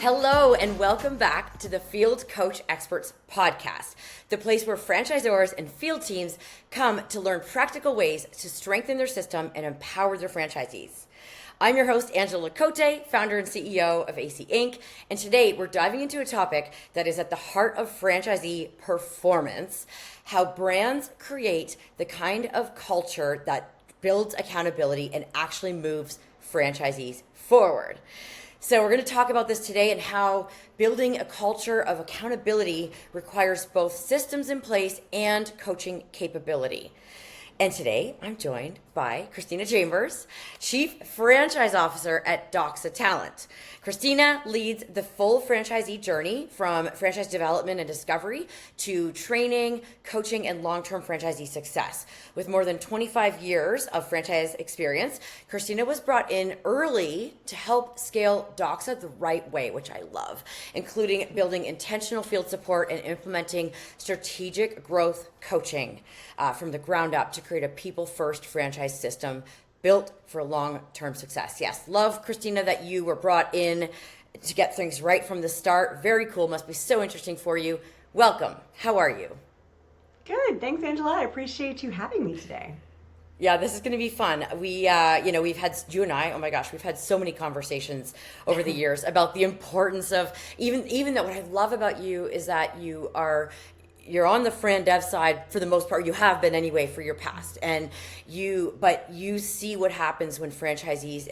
Hello and welcome back to the Field Coach Experts podcast, the place where franchisors and field teams come to learn practical ways to strengthen their system and empower their franchisees. I'm your host, Angela Coté, founder and CEO of AC Inc., and today we're diving into a topic that is at the heart of franchisee performance, how brands create the kind of culture that builds accountability and actually moves franchisees forward. So we're going to talk about this today and how building a culture of accountability requires both systems in place and coaching capability. And today I'm joined by Christina Chambers, Chief Franchise Officer at DOXA Talent. Christina leads the full franchisee journey from franchise development and discovery to training, coaching, and long-term franchisee success. With more than 25 years of franchise experience, Christina was brought in early to help scale DOXA the right way, which I love, including building intentional field support and implementing strategic growth coaching from the ground up to create a people-first franchise system built for long-term success. Yes, love, Christina, that you were brought in to get things right from the start. Very cool. Must be so interesting for you. Welcome. How are you? Good. Thanks, Angela. I appreciate you having me today. Yeah, this is going to be fun. We've had, you and I, oh my gosh, we've had so many conversations over the years about the importance of, even that what I love about you is that you're on the fran dev side for the most part. You have been anyway for your past, but you see what happens when franchisees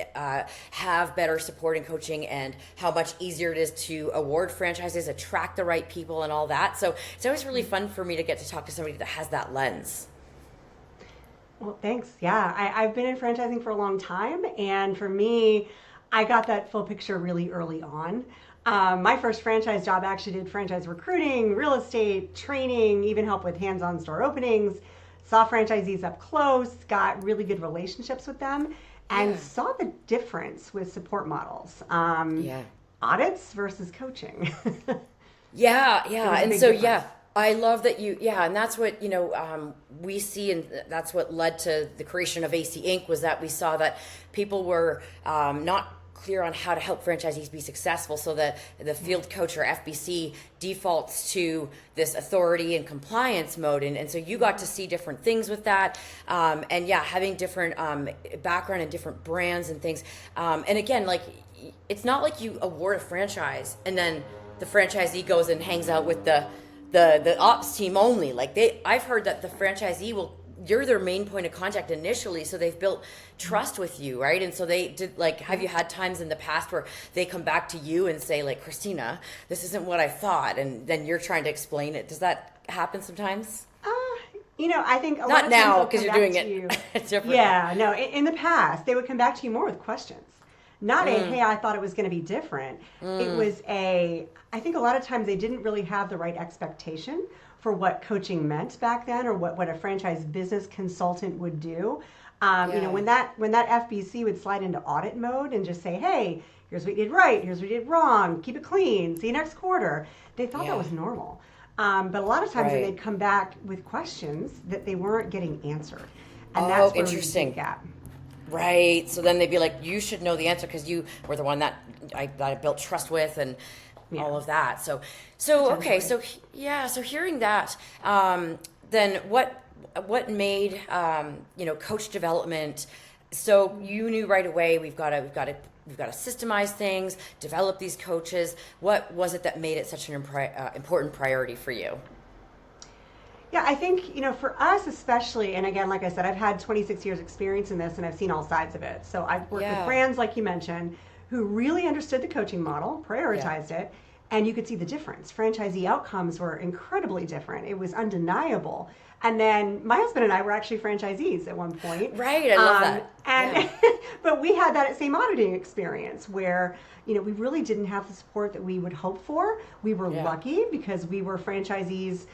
have better support and coaching, and how much easier it is to award franchises, attract the right people, and all that. So it's always really fun for me to get to talk to somebody that has that lens. Well, thanks. Yeah, I've been in franchising for a long time, and for me, I got that full picture really early on. My first franchise job actually did franchise recruiting, real estate, training, even help with hands-on store openings, saw franchisees up close, got really good relationships with them, and saw the difference with support models. Audits versus coaching. And so, difference. I love that and that's what, we see, and that's what led to the creation of AC Inc. was that we saw that people were not clear on how to help franchisees be successful, so that the field coach or FBC defaults to this authority and compliance mode. And so you got to see different things with that. Having different background and different brands and things. And again, like, it's not like you award a franchise and then the franchisee goes and hangs out with the ops team only. I've heard that the franchisee you're their main point of contact initially, so they've built trust with you, right? And so they did, have you had times in the past where they come back to you and say, Christina, this isn't what I thought, and then you're trying to explain it? Does that happen sometimes? I think a lot not of now, because you're doing it differently. Yeah, no, in the past, they would come back to you more with questions. Not hey, I thought it was going to be different. It was I think a lot of times they didn't really have the right expectation for what coaching meant back then, or what a franchise business consultant would do. When that FBC would slide into audit mode and just say, hey, here's what you did right, here's what you did wrong, keep it clean, see you next quarter. They thought that was normal. But a lot of times when they'd come back with questions that they weren't getting answered. And that's where interesting. We gap. Right. So then they'd be like, you should know the answer because you were the one that I built trust with, and all of that. So hearing that, then what made coach development? So you knew right away we've got to systemize things, develop these coaches. What was it that made it such an important priority for you? Yeah, I think, for us especially, and again, like I said, I've had 26 years experience in this, and I've seen all sides of it. So I've worked with brands, like you mentioned, who really understood the coaching model, prioritized it, and you could see the difference. Franchisee outcomes were incredibly different. It was undeniable. And then my husband and I were actually franchisees at one point. Right, I love that. But we had that same auditing experience where, we really didn't have the support that we would hope for. We were lucky because we were franchisees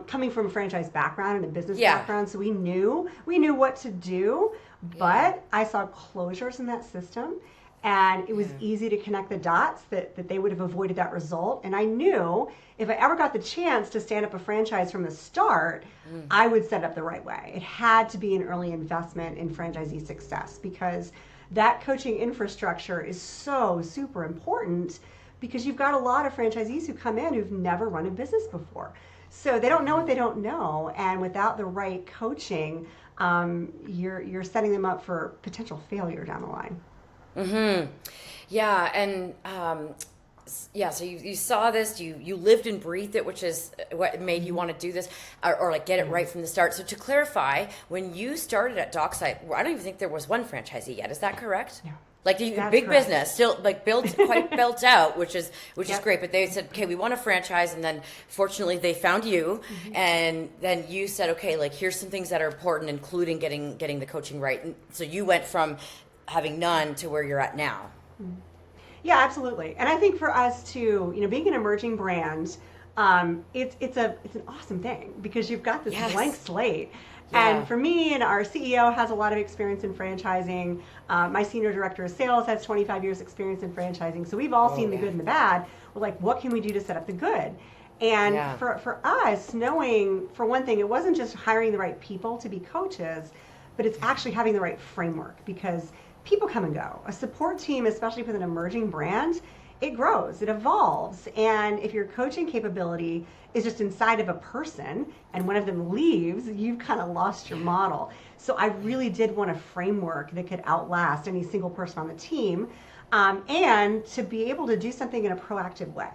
coming from a franchise background and a business background, so we knew what to do. But I saw closures in that system, and it was easy to connect the dots that they would have avoided that result. And I knew if I ever got the chance to stand up a franchise from the start, I would set it up the right way. It had to be an early investment in franchisee success, because that coaching infrastructure is so super important, because you've got a lot of franchisees who come in who've never run a business before. So they don't know what they don't know, and without the right coaching, you're setting them up for potential failure down the line. Mm-hmm. Yeah, and so you saw this, you lived and breathed it, which is what made you want to do this, or like get it right from the start. So to clarify, when you started at DOXA, I don't even think there was one franchisee yet. Is that correct? No. Like big correct. Business, still like quite built out, which is great. But they said, okay, we want to franchise, and then fortunately they found you, and then you said, okay, like here's some things that are important, including getting the coaching right. And so you went from having none to where you're at now. Yeah, absolutely. And I think for us too, being an emerging brand, it's an awesome thing because you've got this blank slate. Yeah. And for me, and our CEO has a lot of experience in franchising. My senior director of sales has 25 years experience in franchising. So we've all seen the good and the bad. We're like, what can we do to set up the good? And for us, knowing, for one thing, it wasn't just hiring the right people to be coaches, but it's actually having the right framework, because people come and go. A support team, especially with an emerging brand, it grows, it evolves. And if your coaching capability is just inside of a person and one of them leaves, you've kind of lost your model. So I really did want a framework that could outlast any single person on the team, and to be able to do something in a proactive way.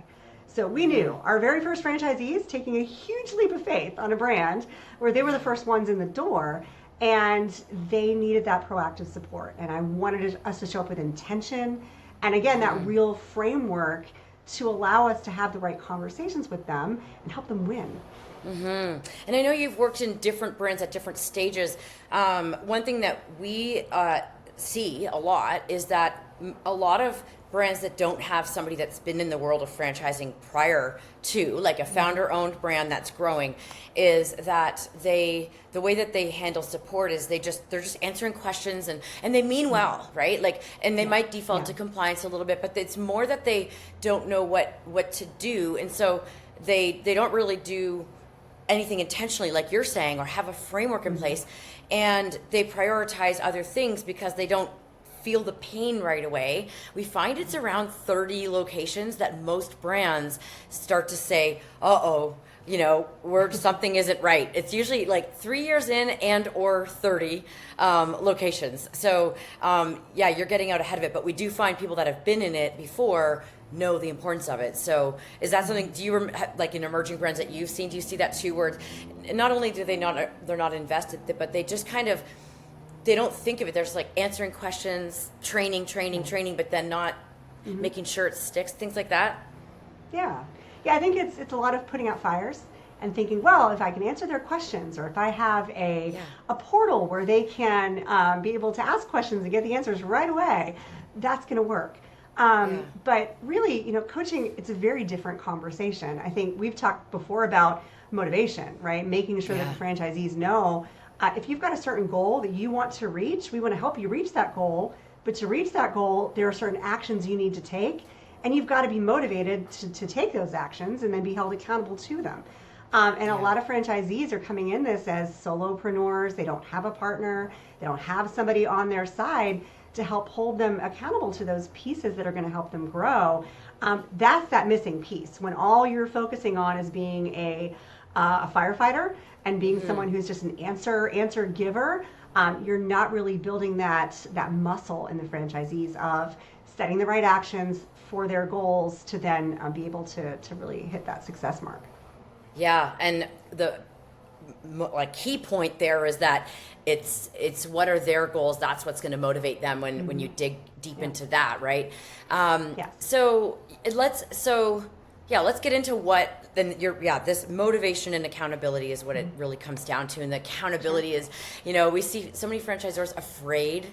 So we knew our very first franchisees taking a huge leap of faith on a brand where they were the first ones in the door, and they needed that proactive support. And I wanted us to show up with intention, and again, that real framework to allow us to have the right conversations with them and help them win. Mm-hmm. And I know you've worked in different brands at different stages. One thing that we see a lot is that a lot of brands that don't have somebody that's been in the world of franchising prior to, like a founder-owned brand that's growing, is that the way that they handle support is they're just answering questions, and they mean well, right? Like, and they might default to compliance a little bit, but it's more that they don't know what to do, and so they don't really do anything intentionally, like you're saying, or have a framework in place, and they prioritize other things because they don't feel the pain right away. We find it's around 30 locations that most brands start to say, something isn't right. It's usually like 3 years in and or 30 locations. So you're getting out ahead of it, but we do find people that have been in it before know the importance of it. So is that something, do you like in emerging brands that you've seen, do you see that too, where not only do they're not invested, but they just kind of, they don't think of it. They're just like answering questions, training, but then not making sure it sticks, things like that. Yeah. I think it's a lot of putting out fires and thinking, well, if I can answer their questions, or if I have a portal where they can be able to ask questions and get the answers right away, that's going to work. But really, coaching, it's a very different conversation. I think we've talked before about motivation, right? Making sure that the franchisees know, if you've got a certain goal that you want to reach, we want to help you reach that goal. But to reach that goal, there are certain actions you need to take, and you've got to be motivated to take those actions and then be held accountable to them. A lot of franchisees are coming in this as solopreneurs. They don't have a partner. They don't have somebody on their side to help hold them accountable to those pieces that are going to help them grow. That's that missing piece. When all you're focusing on is being a firefighter and being someone who's just an answer giver, you're not really building that muscle in the franchisees of setting the right actions for their goals to then be able to really hit that success mark. Yeah, and the key point there is that it's what are their goals. That's what's going to motivate them when you dig deep into that, right? So let's get into what then this motivation and accountability is what it really comes down to. And the accountability is, we see so many franchisors afraid,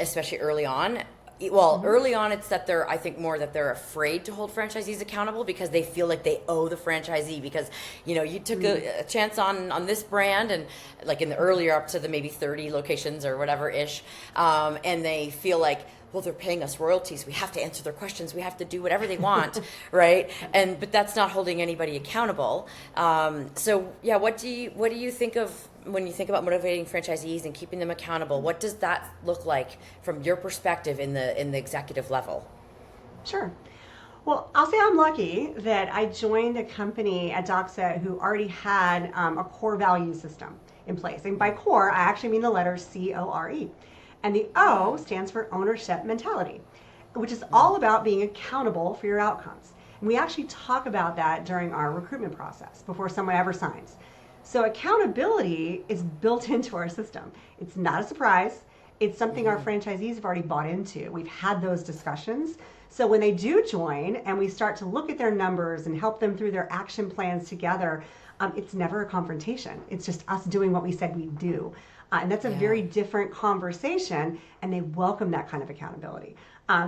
especially early on. Well, early on, it's that I think more that they're afraid to hold franchisees accountable because they feel like they owe the franchisee because, you took a chance on this brand and like in the earlier up to the maybe 30 locations or whatever ish. And they feel like, well, they're paying us royalties. We have to answer their questions. We have to do whatever they want, right? But that's not holding anybody accountable. What do you think of when you think about motivating franchisees and keeping them accountable? What does that look like from your perspective in the executive level? Sure. Well, I'll say I'm lucky that I joined a company at DOXA who already had a core value system in place. And by core, I actually mean the letter CORE. And the O stands for ownership mentality, which is all about being accountable for your outcomes. And we actually talk about that during our recruitment process before someone ever signs. So accountability is built into our system. It's not a surprise. It's something our franchisees have already bought into. We've had those discussions. So when they do join and we start to look at their numbers and help them through their action plans together, it's never a confrontation. It's just us doing what we said we'd do. And that's a very different conversation, and they welcome that kind of accountability.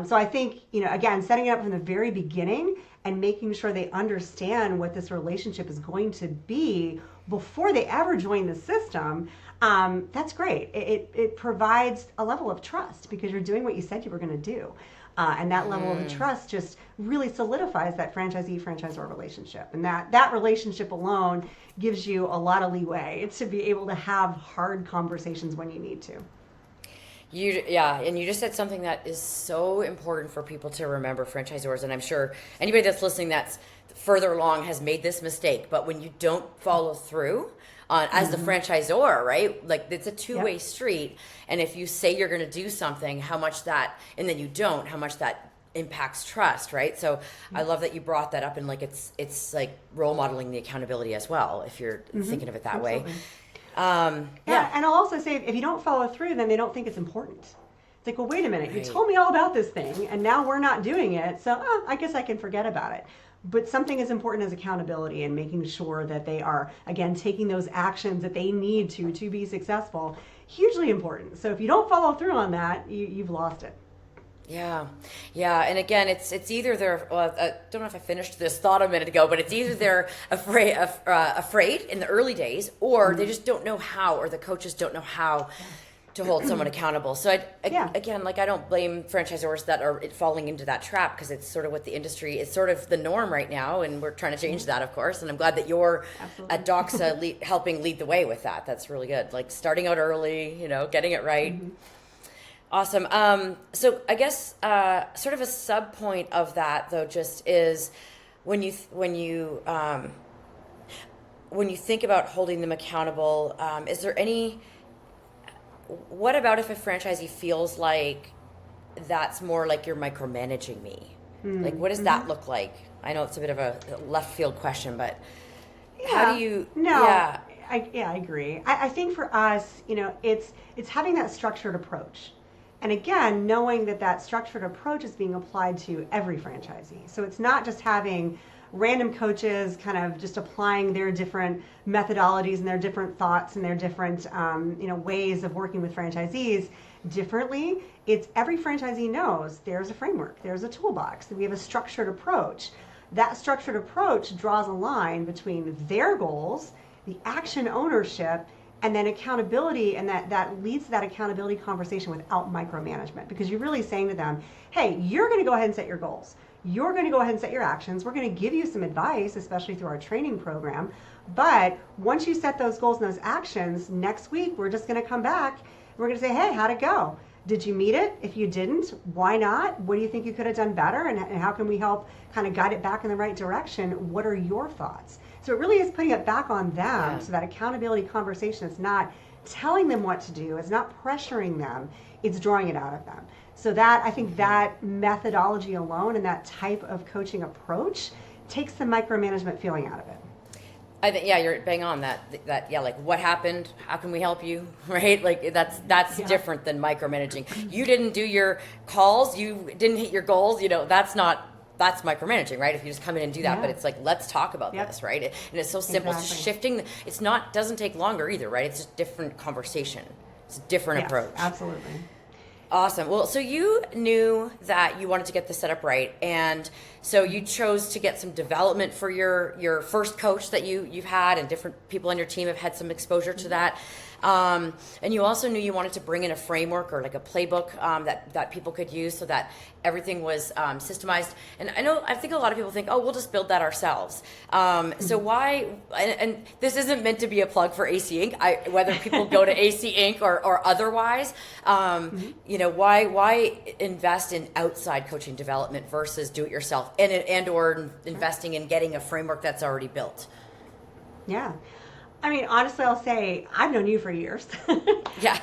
So I think, again, setting it up from the very beginning and making sure they understand what this relationship is going to be before they ever join the system, that's great. It provides a level of trust because you're doing what you said you were going to do. And that level of trust just really solidifies that franchisee-franchisor relationship. And that relationship alone gives you a lot of leeway to be able to have hard conversations when you need to. And you just said something that is so important for people to remember, franchisors, and I'm sure anybody that's listening that's further along has made this mistake, but when you don't follow through as the franchisor, right? Like it's a two-way street. And if you say you're going to do something, and then you don't, how much that impacts trust, right? So I love that you brought that up, and like it's like role modeling the accountability as well, if you're thinking of it that way. And I'll also say, if you don't follow through, then they don't think it's important. It's like, well, wait a minute, you told me all about this thing, and now we're not doing it, so I guess I can forget about it. But something as important as accountability and making sure that they are, again, taking those actions that they need to be successful, hugely important. So if you don't follow through on that, you've lost it. Yeah. And again, it's either they're, I don't know if I finished this thought a minute ago, but it's either they're afraid in the early days, or they just don't know how, or the coaches don't know how to hold someone accountable. So again, like I don't blame franchisors that are falling into that trap, because it's sort of what the industry is sort of the norm right now, and we're trying to change that, of course. And I'm glad that you're at DOXA helping lead the way with that. That's really good. Like starting out early, getting it right. Awesome. So I guess sort of a sub point of that though, just is when you think about holding them accountable, is there any? What about if a franchisee feels like that's more like you're micromanaging me? Like, what does that look like? I know it's a bit of a left field question, but how do you? I agree. I think for us, it's having that structured approach. And again, knowing that structured approach is being applied to every franchisee. So it's not just having random coaches kind of just applying their different methodologies and their different thoughts and their different ways of working with franchisees differently. It's every franchisee knows there's a framework, there's a toolbox, that we have a structured approach. That structured approach draws a line between their goals, the action ownership, and then accountability, and that leads to that accountability conversation without micromanagement, because you're really saying to them, hey, you're going to go ahead and set your goals. You're going to go ahead and set your actions. We're going to give you some advice, especially through our training program. But once you set those goals and those actions, next week we're just going to come back. We're going to say, hey, how'd it go? Did you meet it? If you didn't, why not? What do you think you could have done better? And how can we help kind of guide it back in the right direction? What are your thoughts? So it really is putting it back on them. So that accountability conversation is not telling them what to do. It's not pressuring them. It's drawing it out of them. So that, I think that methodology alone and that type of coaching approach takes the micromanagement feeling out of it. I think, you're bang on that, like what happened? How can we help you? Right? Like that's different than micromanaging. You didn't do your calls, you didn't hit your goals, that's micromanaging, right? If you just come in and do that, but it's like, let's talk about this, right? And it's so simple. It's just shifting. Doesn't take longer either, right? It's just different conversation. It's a different approach. Absolutely. Awesome. Well, so you knew that you wanted to get this set up right, and so you chose to get some development for your first coach that you've had, and different people on your team have had some exposure to that. And you also knew you wanted to bring in a framework or like a playbook that people could use so that everything was systemized. And I think a lot of people think, oh, we'll just build that ourselves. So why, and this isn't meant to be a plug for AC Inc., whether people go to AC Inc. or otherwise, why invest in outside coaching development versus do it yourself and or investing in getting a framework that's already built? Yeah. I mean, honestly, I'll say I've known you for years. Yeah.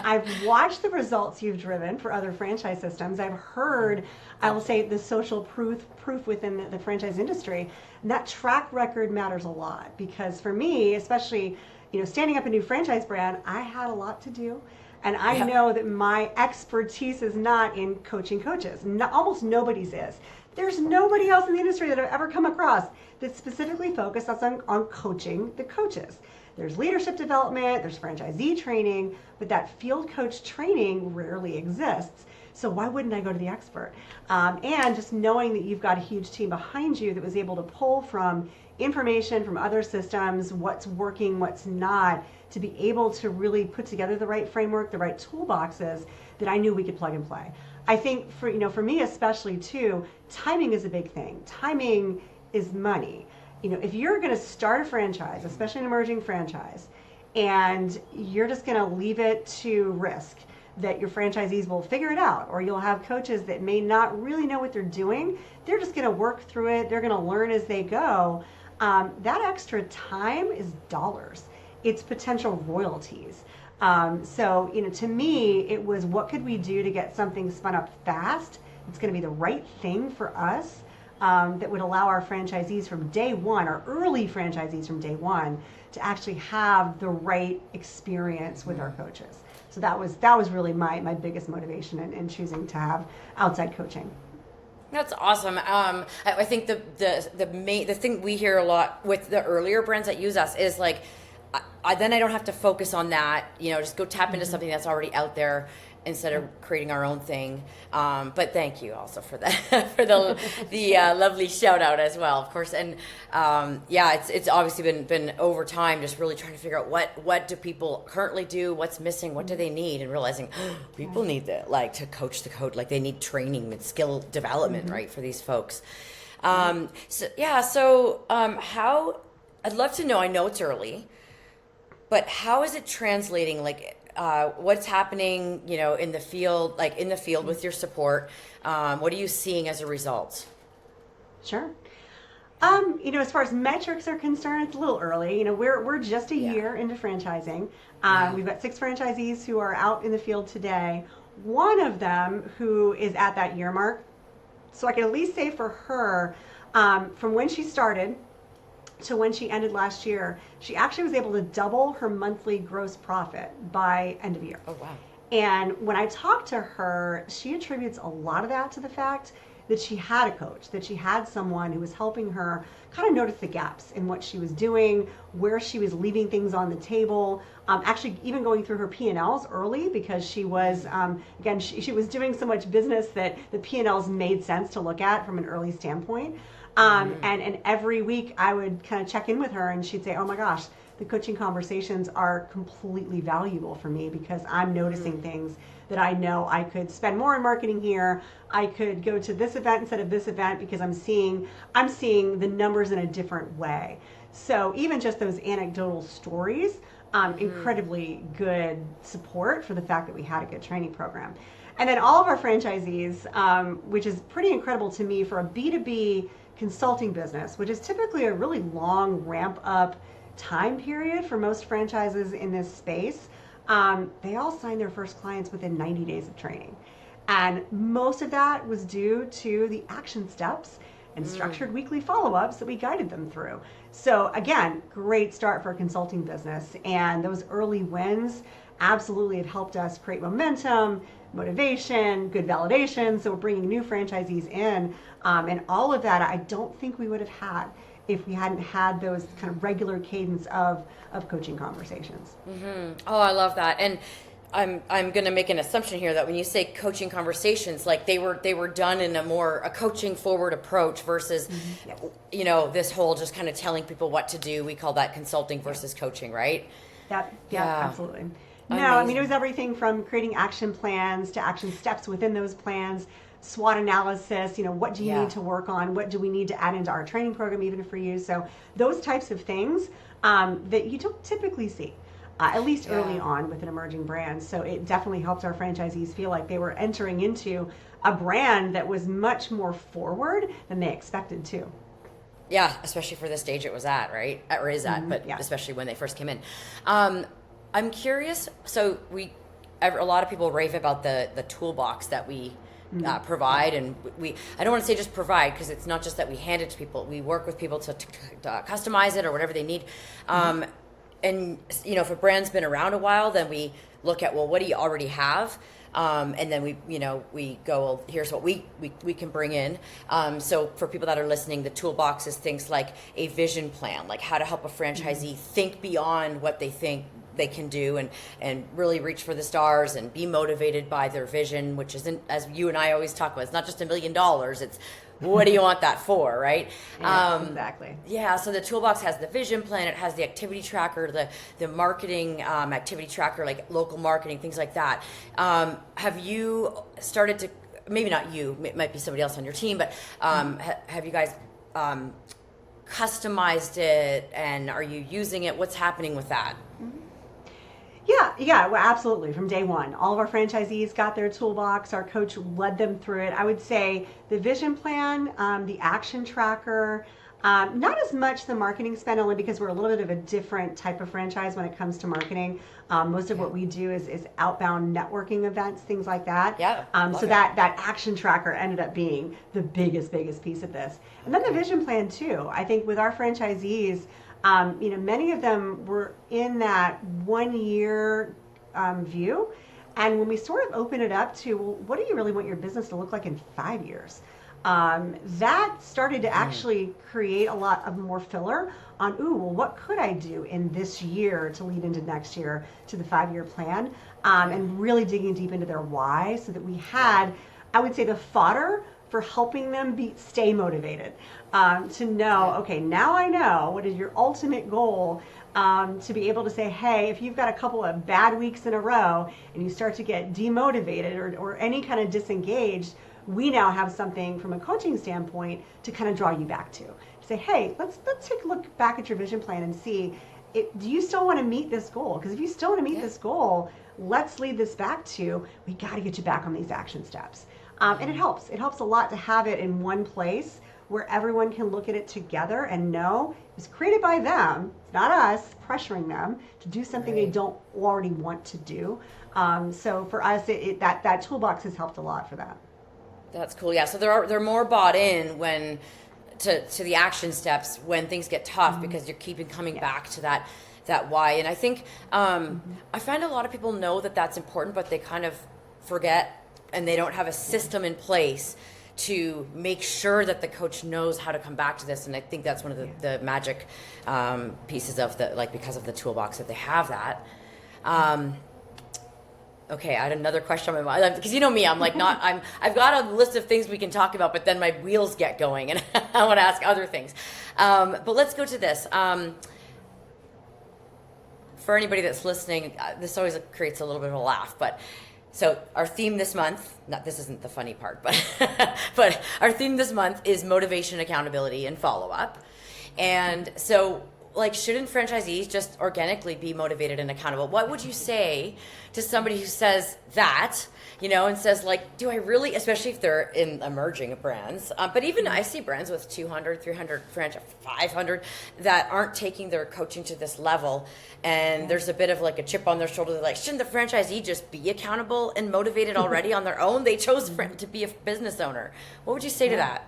I've watched the results you've driven for other franchise systems. I've heard, I will say, the social proof within the franchise industry. And that track record matters a lot because for me, especially, standing up a new franchise brand, I had a lot to do. And I know that my expertise is not in coaching coaches. Almost nobody's is. There's nobody else in the industry that I've ever come across that's specifically focused on coaching the coaches. There's leadership development, there's franchisee training, but that field coach training rarely exists. So why wouldn't I go to the expert? And just knowing that you've got a huge team behind you that was able to pull from information from other systems, what's working, what's not, to be able to really put together the right framework, the right toolboxes that I knew we could plug and play. I think for me especially too, timing is a big thing. Timing is money. If you're going to start a franchise, especially an emerging franchise, and you're just going to leave it to risk that your franchisees will figure it out, or you'll have coaches that may not really know what they're doing, they're just going to work through it, they're going to learn as they go. That extra time is dollars. It's potential royalties. So, to me, it was what could we do to get something spun up fast? It's going to be the right thing for us that would allow our franchisees from day one, our early franchisees from day one, to actually have the right experience with our coaches. So that was really my biggest motivation in choosing to have outside coaching. That's awesome. I think the thing we hear a lot with the earlier brands that use us is like, then I don't have to focus on that, just go tap into something that's already out there instead of creating our own thing. But thank you also for that, for the lovely shout out as well, of course. And it's obviously been over time, just really trying to figure out what do people currently do, what's missing, what do they need, and realizing people need to coach the code, like they need training and skill development, right, for these folks. How I'd love to know, I know it's early, but how is it translating, what's happening, in the field, with your support? What are you seeing as a result? Sure. As far as metrics are concerned, it's a little early. We're just a year into franchising. We've got 6 franchisees who are out in the field today. One of them who is at that year mark. So I can at least say for her, from when she started to when she ended last year, she actually was able to double her monthly gross profit by end of year. Oh, wow. And when I talked to her, she attributes a lot of that to the fact that she had a coach, that she had someone who was helping her kind of notice the gaps in what she was doing, where she was leaving things on the table, actually even going through her P&Ls early because she was, she was doing so much business that the P&Ls made sense to look at from an early standpoint. And every week I would kind of check in with her and she'd say, oh my gosh, the coaching conversations are completely valuable for me because I'm noticing things that I know I could spend more on marketing here. I could go to this event instead of this event because I'm seeing the numbers in a different way. So even just those anecdotal stories, incredibly good support for the fact that we had a good training program. And then all of our franchisees, which is pretty incredible to me for a B2B consulting business, which is typically a really long ramp up time period for most franchises in this space, they all signed their first clients within 90 days of training. And most of that was due to the action steps and structured weekly follow-ups that we guided them through. So again, great start for a consulting business. And those early wins absolutely have helped us create momentum, motivation, good validation. So we're bringing new franchisees in. And all of that, I don't think we would have had if we hadn't had those kind of regular cadence of coaching conversations. Mm-hmm. Oh, I love that. And I'm going to make an assumption here that when you say coaching conversations, like they were done in a coaching forward approach versus, this whole just kind of telling people what to do. We call that consulting versus coaching, right? Yeah, absolutely. No, Amazing. I mean, it was everything from creating action plans to action steps within those plans, SWOT analysis, what do you need to work on? What do we need to add into our training program even for you? So those types of things that you don't typically see, at least early on with an emerging brand. So it definitely helped our franchisees feel like they were entering into a brand that was much more forward than they expected to. Yeah, especially for the stage it was at, right? Or is at, but especially when they first came in. I'm curious, so a lot of people rave about the toolbox that we provide, and I don't want to say just provide, because it's not just that we hand it to people. We work with people to customize it or whatever they need. And if a brand's been around a while, then we look at, well, what do you already have? And then we go, well, here's what we can bring in. So for people that are listening, the toolbox is things like a vision plan, like how to help a franchisee think beyond what they think they can do and really reach for the stars and be motivated by their vision, which isn't, as you and I always talk about, it's not just $1 million. It's what do you want that for, right? Exactly. Yeah, so the toolbox has the vision plan, it has the activity tracker, the marketing activity tracker, like local marketing, things like that. Have you started to, maybe not you, it might be somebody else on your team, but have you guys customized it, and are you using it? What's happening with that? Yeah, well, absolutely. From day one, all of our franchisees got their toolbox. Our coach led them through it. I would say the vision plan, the action tracker, not as much the marketing spend, only because we're a little bit of a different type of franchise when it comes to marketing. Most of what we do is outbound networking events, things like that. Yeah. So that action tracker ended up being the biggest piece of this. And then the vision plan too. I think with our franchisees, many of them were in that 1 year view. And when we sort of open it up to, well, what do you really want your business to look like in 5 years? That started to actually create a lot of more filler on, what could I do in this year to lead into next year to the 5-year plan? And really digging deep into their why, so that we had, I would say, the fodder for helping them stay motivated, to know, okay, now I know what is your ultimate goal, to be able to say, hey, if you've got a couple of bad weeks in a row and you start to get demotivated or any kind of disengaged, we now have something from a coaching standpoint to kind of draw you back to say, hey, let's take a look back at your vision plan and see, do you still want to meet this goal? Because if you still want to meet this goal, let's lead this back to, we got to get you back on these action steps. And it helps a lot to have it in one place where everyone can look at it together and know it was created by them, not us pressuring them to do something they don't already want to do. So for us, that toolbox has helped a lot for that. That's cool. Yeah. So they're more bought in when to the action steps when things get tough, because you're keeping coming back to that why. And I think I find a lot of people know that that's important, but they kind of forget, and they don't have a system in place to make sure that the coach knows how to come back to this. And I think that's one of the magic pieces of because of the toolbox, that they have that. Okay, I had another question on my mind, because you know me, I've got a list of things we can talk about, but then my wheels get going and I want to ask other things. But let's go to this. For anybody that's listening, this always creates a little bit of a laugh, but so our theme this month, this isn't the funny part, but our theme this month is motivation, accountability, and follow-up. And so, shouldn't franchisees just organically be motivated and accountable? What would you say to somebody who says that, and says, do I really, especially if they're in emerging brands, but even I see brands with 200, 300 franchise, 500 that aren't taking their coaching to this level, and there's a bit of a chip on their shoulder. They're like, shouldn't the franchisee just be accountable and motivated already on their own? They chose to be a business owner. What would you say to that?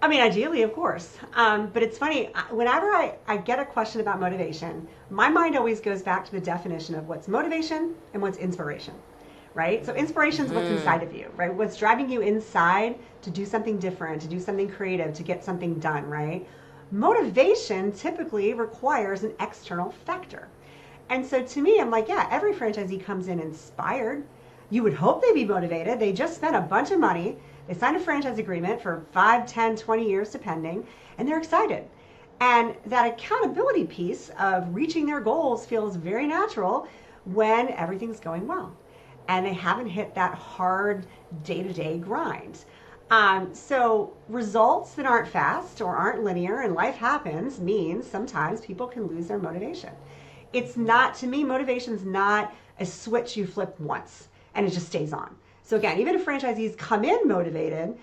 I mean, ideally, of course. But it's funny, whenever I get a question about motivation, my mind always goes back to the definition of what's motivation and what's inspiration, right? So inspiration is what's inside of you, right? What's driving you inside to do something different, to do something creative, to get something done, right? Motivation typically requires an external factor. And so to me, I'm every franchisee comes in inspired. You would hope they'd be motivated. They just spent a bunch of money. They signed a franchise agreement for 5, 10, 20 years, depending, and they're excited. And that accountability piece of reaching their goals feels very natural when everything's going well and they haven't hit that hard day-to-day grind. So results that aren't fast or aren't linear and life happens means sometimes people can lose their motivation. It's not, to me, motivation's not a switch you flip once and it just stays on. So again, even if franchisees come in motivated,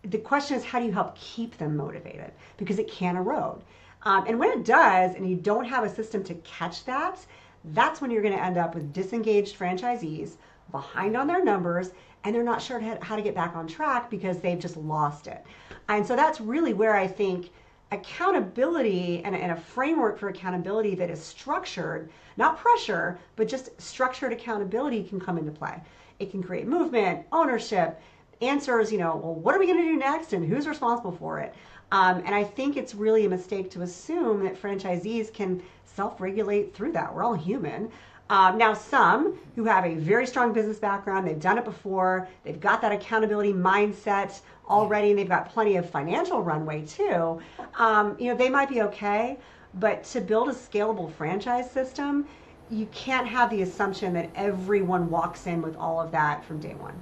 the question is, how do you help keep them motivated? Because it can erode. And when it does, and you don't have a system to catch that, that's when you're going to end up with disengaged franchisees behind on their numbers, and they're not sure how to get back on track because they've just lost it. And so that's really where I think accountability and a framework for accountability that is structured, not pressure, but just structured accountability can come into play. It can create movement, ownership, answers, well, what are we going to do next and who's responsible for it? And I think it's really a mistake to assume that franchisees can self-regulate through that. We're all human. Now, some who have a very strong business background, they've done it before, they've got that accountability mindset already, and they've got plenty of financial runway too, they might be okay. But to build a scalable franchise system, you can't have the assumption that everyone walks in with all of that from day one.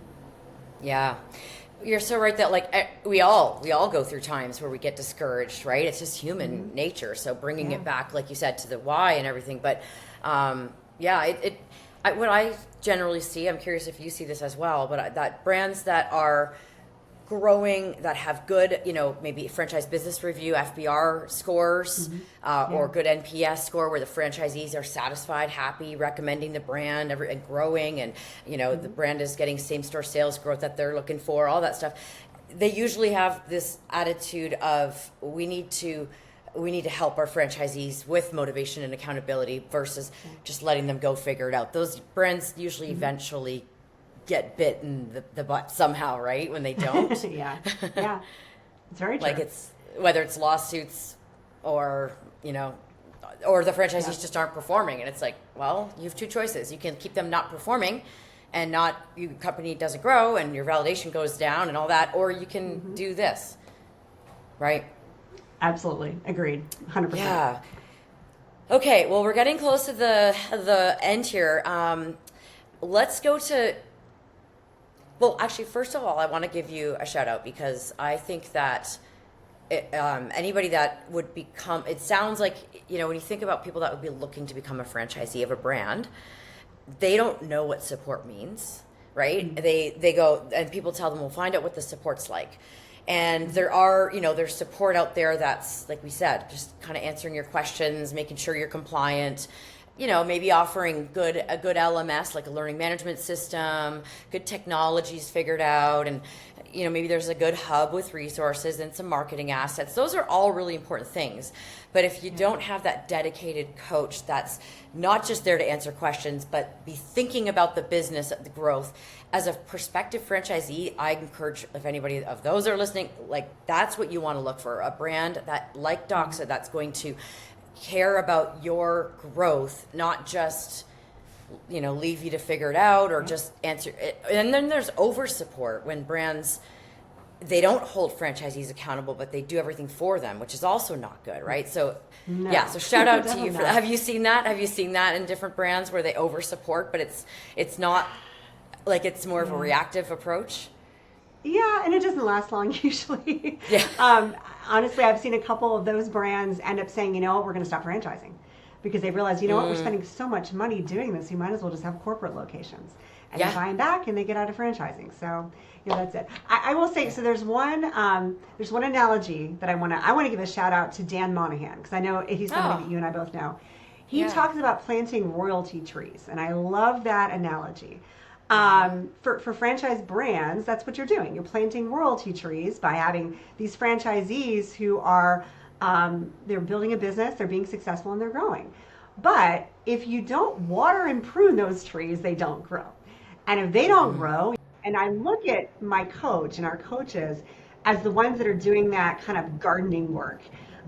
Yeah. You're so right that we all go through times where we get discouraged, right? It's just human nature. So bringing it back, like you said, to the why and everything. But what I generally see, I'm curious if you see this as well, but that brands that are growing, that have good, maybe franchise business review, FBR scores, or good NPS score where the franchisees are satisfied, happy, recommending the brand and growing, and, the brand is getting same store sales growth that they're looking for, all that stuff. They usually have this attitude of we need to help our franchisees with motivation and accountability versus just letting them go figure it out. Those brands usually eventually get bit in the butt somehow, right? When they don't. Yeah. It's very true. Like it's whether it's lawsuits or or the franchisees just aren't performing, and it's like, well, you have two choices. You can keep them not performing, and your company doesn't grow, and your validation goes down, and all that, or you can do this, right? Absolutely, agreed, 100%. Yeah. Okay, well, we're getting close to the end here. Let's go to. Well, actually, first of all, I want to give you a shout out because I think that anybody that would become, it sounds like, when you think about people that would be looking to become a franchisee of a brand, they don't know what support means, right? They go, and people tell them, well, find out what the support's like. And there's support out there that's, like we said, just kind of answering your questions, making sure you're compliant, maybe offering a good LMS, like a learning management system, good technologies figured out, and, maybe there's a good hub with resources and some marketing assets. Those are all really important things. But if you don't have that dedicated coach that's not just there to answer questions, but be thinking about the business, the growth, as a prospective franchisee, I encourage, if anybody of those are listening, that's what you want to look for, a brand that, like DOXA, that's going to care about your growth, not just leave you to figure it out or just answer it. And then there's over support when brands, they don't hold franchisees accountable, but they do everything for them, which is also not good, right? So so shout out to you for that. Have you seen that in different brands where they over support, but it's not it's more of a reactive approach? Yeah, and it doesn't last long usually. Honestly, I've seen a couple of those brands end up saying, we're going to stop franchising because they realize, what, we're spending so much money doing this, we might as well just have corporate locations. And they buy them back and they get out of franchising. So, that's it. I will say, so there's one analogy that I want to give a shout out to Dan Monahan, because I know he's somebody that you and I both know. He talks about planting royalty trees, and I love that analogy. For franchise brands, that's what you're doing. You're planting royalty trees by having these franchisees who are, they're building a business, they're being successful, and they're growing. But if you don't water and prune those trees, they don't grow. And if they don't grow, and I look at my coach and our coaches as the ones that are doing that kind of gardening work.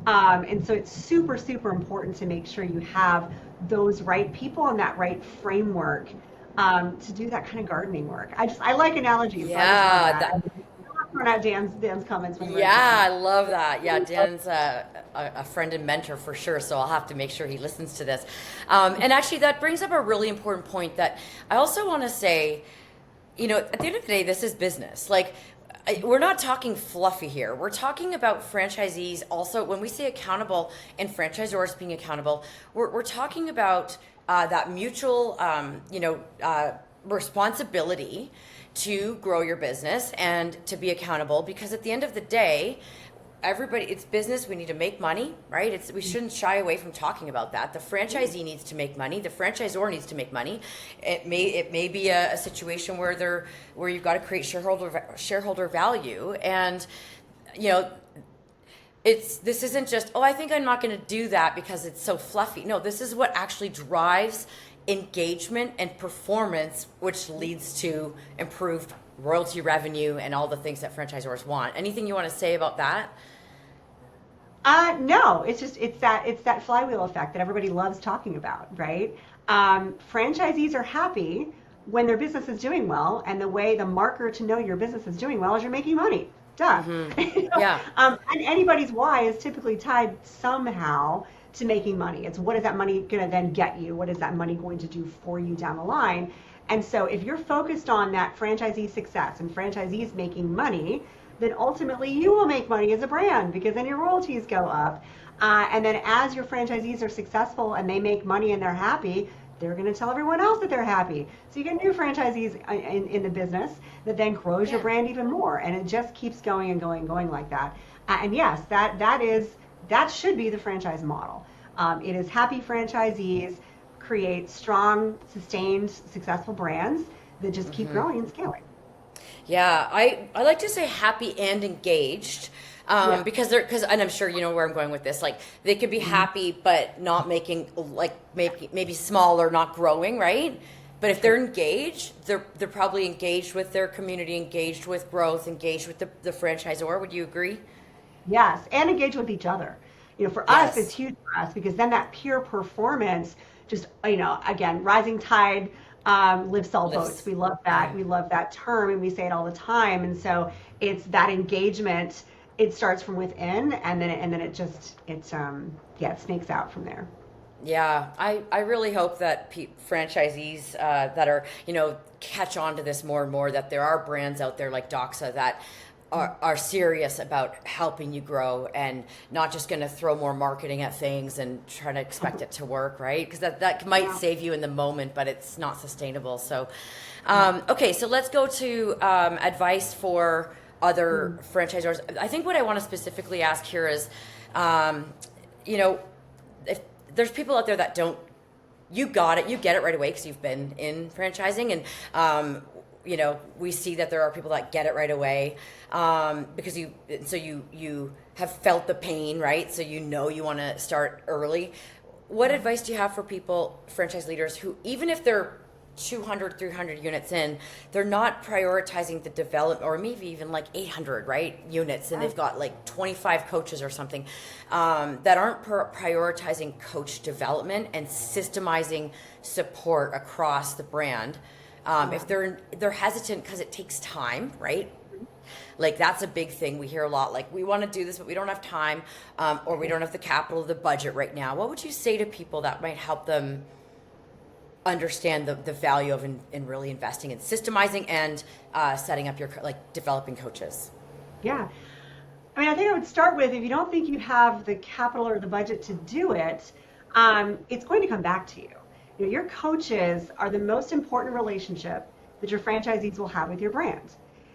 And so it's super, super important to make sure you have those right people and that right framework to do that kind of gardening work. I like analogies. Yeah. So throwing out Dan's comments when Yeah, I love that. Yeah, Dan's a friend and mentor for sure, so I'll have to make sure he listens to this. And actually, that brings up a really important point that I also want to say, at the end of the day, this is business. Like, we're not talking fluffy here. We're talking about franchisees also. When we say accountable and franchisors being accountable, we're talking about that mutual, responsibility to grow your business and to be accountable, because at the end of the day, it's business. We need to make money, right? We shouldn't shy away from talking about that. The franchisee needs to make money. The franchisor needs to make money. It may be a situation where you've got to create shareholder value, and this isn't just, I think I'm not going to do that because it's so fluffy. No, this is what actually drives engagement and performance, which leads to improved royalty revenue and all the things that franchisors want. Anything you want to say about that? No, it's that flywheel effect that everybody loves talking about, right? Franchisees are happy when their business is doing well, and the marker to know your business is doing well is you're making money. Duh. Mm-hmm. Yeah. And anybody's why is typically tied somehow to making money. It's what is that money going to then get you? What is that money going to do for you down the line? And so if you're focused on that franchisee success and franchisees making money, then ultimately you will make money as a brand, because then your royalties go up. And then as your franchisees are successful and they make money and they're happy, they're going to tell everyone else that they're happy. So you get new franchisees in the business that then grows your brand even more. And it just keeps going and going and going like that. And yes, that should be the franchise model. It is happy franchisees create strong, sustained, successful brands that just keep growing and scaling. Yeah, I like to say happy and engaged, because and I'm sure you know where I'm going with this. Like, they could be happy but not making, like, maybe small or not growing, right? But if they're engaged, they're probably engaged with their community, engaged with growth, engaged with the franchisor. Would you agree? Yes, and engaged with each other. For us, it's huge for us, because then that peer performance, just, again, rising tide lifts all boats. We love that. We love that term, and we say it all the time. And so it's that engagement. It starts from within, and then it snakes out from there. Yeah, I really hope that franchisees that are, catch on to this more and more, that there are brands out there like DOXA that are serious about helping you grow, and not just going to throw more marketing at things and try to expect it to work, right? Because that might save you in the moment, but it's not sustainable. So, okay, so let's go to advice for other franchisors. I think what I want to specifically ask here is, if there's people out there that don't, you get it right away because you've been in franchising, and we see that there are people that get it right away, because you have felt the pain, right? So you want to start early. What advice do you have for people, franchise leaders, who, even if they're 200, 300 units in, they're not prioritizing the development, or maybe even like 800, right, units, and they've got like 25 coaches or something, that aren't prioritizing coach development and systemizing support across the brand? If they're hesitant because it takes time, right? Like, that's a big thing. We hear a lot, like, we want to do this, but we don't have time, or we don't have the capital, the budget right now. What would you say to people that might help them understand the value of in really investing in systemizing and setting up your, like, developing coaches? Yeah. I think I would start with, if you don't think you have the capital or the budget to do it, it's going to come back to you. Your coaches are the most important relationship that your franchisees will have with your brand.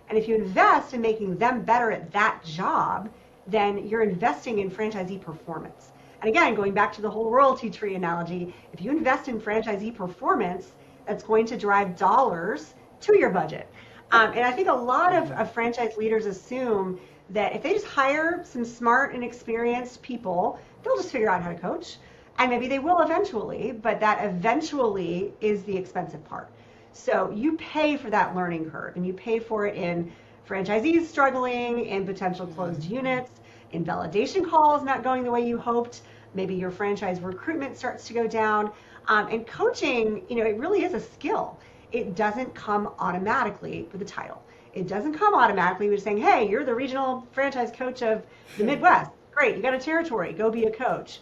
And if you invest in making them better at that job, then you're investing in franchisee performance. And again, going back to the whole royalty tree analogy, if you invest in franchisee performance, that's going to drive dollars to your budget. And I think a lot of franchise leaders assume that if they just hire some smart and experienced people, they'll just figure out how to coach. And maybe they will eventually, but that eventually is the expensive part. So you pay for that learning curve, and you pay for it in franchisees struggling, in potential closed units, in validation calls not going the way you hoped. Maybe your franchise recruitment starts to go down. And coaching, it really is a skill. it doesn't come automatically with a title. It doesn't come automatically with saying, hey, you're the regional franchise coach of the Midwest. Great, you got a territory, go be a coach.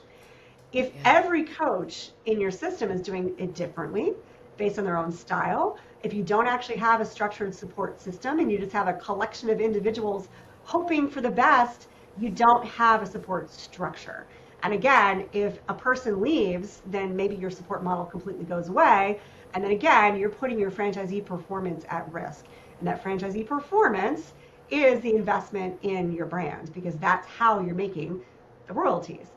If every coach in your system is doing it differently based on their own style, if you don't actually have a structured support system and you just have a collection of individuals hoping for the best, you don't have a support structure. And again, if a person leaves, then maybe your support model completely goes away. And then again, you're putting your franchisee performance at risk. And that franchisee performance is the investment in your brand, because that's how you're making the royalties.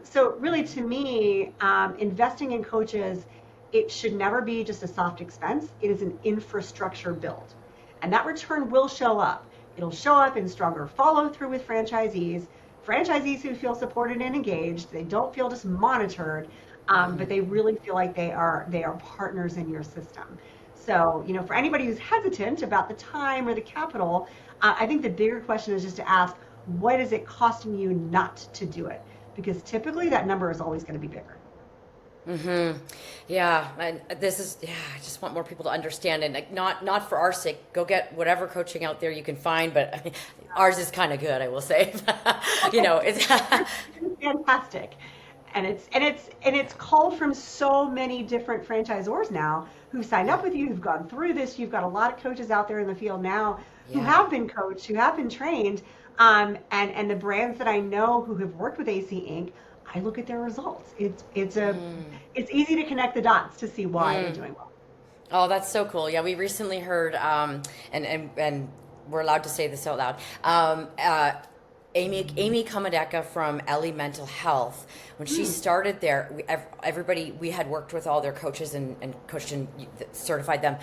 So really, to me, investing in coaches, it should never be just a soft expense. It is an infrastructure build. And that return will show up. It'll show up in stronger follow through with franchisees who feel supported and engaged. They don't feel just monitored, but they really feel like they are partners in your system. So, for anybody who's hesitant about the time or the capital, I think the bigger question is just to ask, what is it costing you not to do it? Because typically that number is always going to be bigger. Mm-hmm. Yeah, and I just want more people to understand, and not for our sake. Go get whatever coaching out there you can find, but ours is kind of good, I will say. It's fantastic, and it's called from so many different franchisors now who signed up with you, who've gone through this. You've got a lot of coaches out there in the field now who have been coached, who have been trained, and the brands that I know who have worked with AC Inc., I look at their results. It's easy to connect the dots to see why they're doing well. Oh, that's so cool. Yeah, we recently heard, and we're allowed to say this out loud. Amy Kamadeka from Ellie Mental Health, when she started there, we had worked with all their coaches and coached and certified them,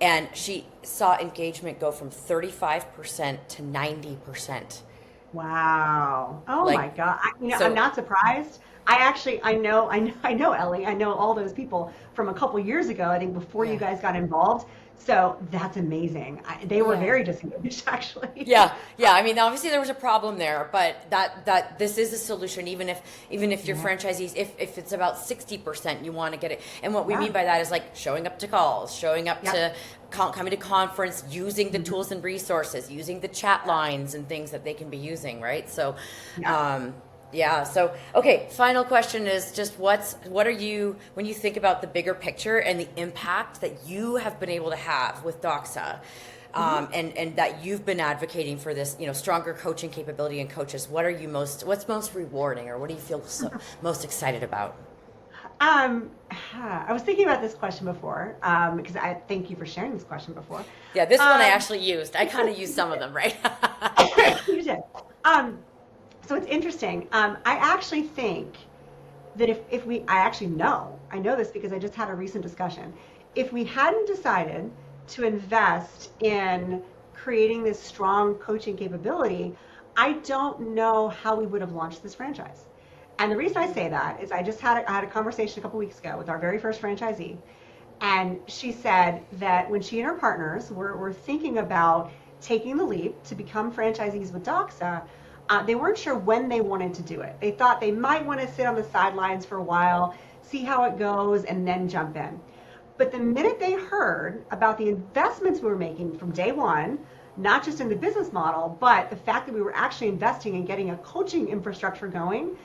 and she saw engagement go from 35% to 90%. Wow. Oh my God. I'm not surprised. I know Ellie. I know all those people from a couple years ago, I think before you guys got involved. So that's amazing. They were very disengaged, actually. Yeah. I mean, obviously there was a problem there, but that this is a solution. Even if your franchisees, if it's about 60%, you want to get it. And what we mean by that is like showing up to calls, showing up to coming to conference, using the tools and resources, using the chat lines and things that they can be using, right? So, So, okay, final question is just what are you, when you think about the bigger picture and the impact that you have been able to have with DOXA, and that you've been advocating for this, stronger coaching capability in coaches, what's most rewarding, or what do you feel most excited about? I was thinking about this question before, because I thank you for sharing this question before. Yeah, this one I actually used. I kind of used some of them, right? You did. So it's interesting. I actually think that I know this because I just had a recent discussion. If we hadn't decided to invest in creating this strong coaching capability, I don't know how we would have launched this franchise. And the reason I say that is I had a conversation a couple weeks ago with our very first franchisee, and she said that when she and her partners were thinking about taking the leap to become franchisees with DOXA, they weren't sure when they wanted to do it. They thought they might want to sit on the sidelines for a while, see how it goes, and then jump in. But the minute they heard about the investments we were making from day one, not just in the business model, but the fact that we were actually investing in getting a coaching infrastructure going,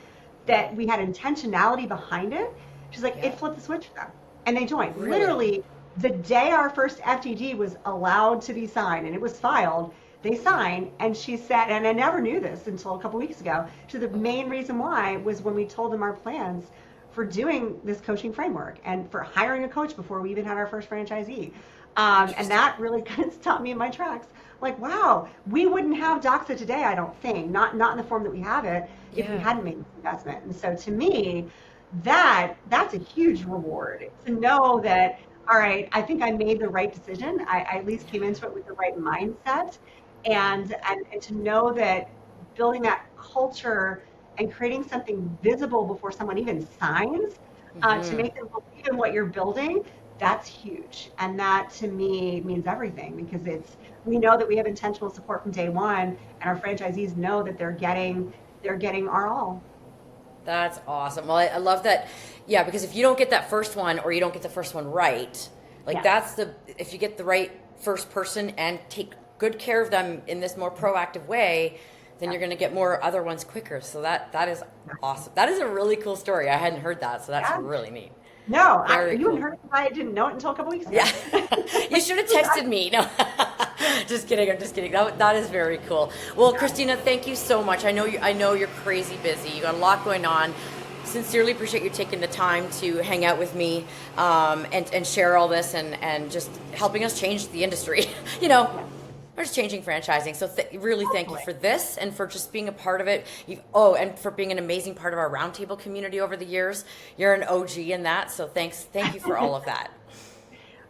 that we had intentionality behind it, she's like, it flipped the switch for them. And they joined. Really? Literally, the day our first FTD was allowed to be signed and it was filed, they signed, and she said, and I never knew this until a couple weeks ago, so the main reason why was when we told them our plans for doing this coaching framework and for hiring a coach before we even had our first franchisee. And that really kind of stopped me in my tracks. Like, wow, we wouldn't have DOXA today, I don't think, not in the form that we have it, if we hadn't made this investment. And so to me, that's a huge reward to know that, all right, I think I made the right decision. I at least came into it with the right mindset. And to know that building that culture and creating something visible before someone even signs, to make them believe in what you're building, that's huge. And that to me means everything, because we know that we have intentional support from day one, and our franchisees know that they're getting our all. That's awesome. Well, I love that. Yeah, because if you don't get that first one, or you don't get the first one right, Like if you get the right first person and take good care of them in this more proactive way, then you're going to get more other ones quicker. So that is awesome. That is a really cool story. I hadn't heard that, so that's really neat. No, you hadn't heard it. I didn't know it until a couple weeks ago. Yeah, you should have texted me. No, just kidding. I'm just kidding. That is very cool. Well, Christina, thank you so much. I know you're crazy busy. You got a lot going on. Sincerely appreciate you taking the time to hang out with me and share all this and just helping us change the industry. We're just changing franchising. So really thank you for this and for just being a part of it. And for being an amazing part of our roundtable community over the years. You're an OG in that. So thank you for all of that.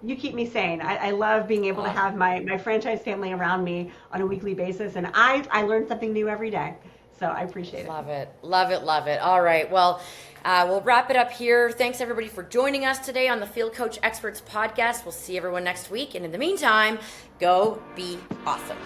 You keep me sane. I love being able to have my franchise family around me on a weekly basis, and I learn something new every day. So I appreciate it. Love it. Love it. Love it. All right. Well, we'll wrap it up here. Thanks, everybody, for joining us today on the Field Coach Experts podcast. We'll see everyone next week. And in the meantime, go be awesome.